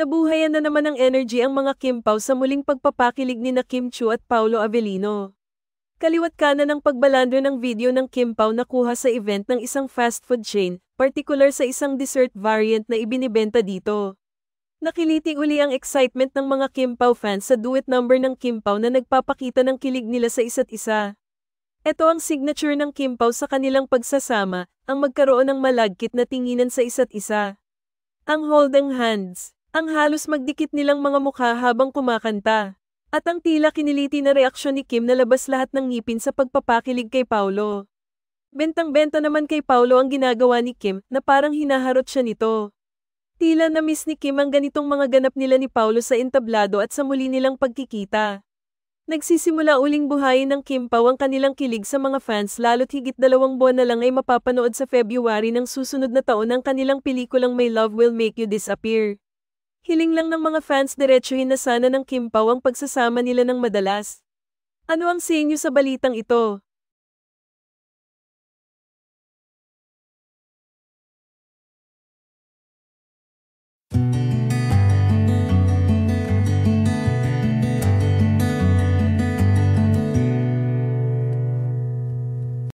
Nabuhayan na naman ng energy ang mga Kim Pao sa muling pagpapakilig ni na Kim Chiu at Paolo Avellino. Kaliwat kanan ng pagbalandro ng video ng Kim Pao nakuha sa event ng isang fast food chain, particular sa isang dessert variant na ibinibenta dito. Nakiliti uli ang excitement ng mga Kim Pao fans sa duet number ng Kim Pao na nagpapakita ng kilig nila sa isa't isa. Ito ang signature ng Kim Pao sa kanilang pagsasama, ang magkaroon ng malagkit na tinginan sa isa't isa. Ang holding hands, ang halos magdikit nilang mga mukha habang kumakanta. At ang tila kiniliti na reaksyon ni Kim na labas lahat ng ngipin sa pagpapakilig kay Paolo. Bentang-benta naman kay Paolo ang ginagawa ni Kim na parang hinaharot siya nito. Tila na-miss ni Kim ang ganitong mga ganap nila ni Paolo sa entablado at sa muli nilang pagkikita. Nagsisimula uling buhayin ng Kim Pao ang kanilang kilig sa mga fans lalo't higit 2 buwan na lang ay mapapanood sa February ng susunod na taon ang kanilang pelikulang My Love Will Make You Disappear. Hiling lang ng mga fans diretsuhin na sana ng Kim Pao ang pagsasama nila ng madalas. Ano ang sa inyo sa balitang ito?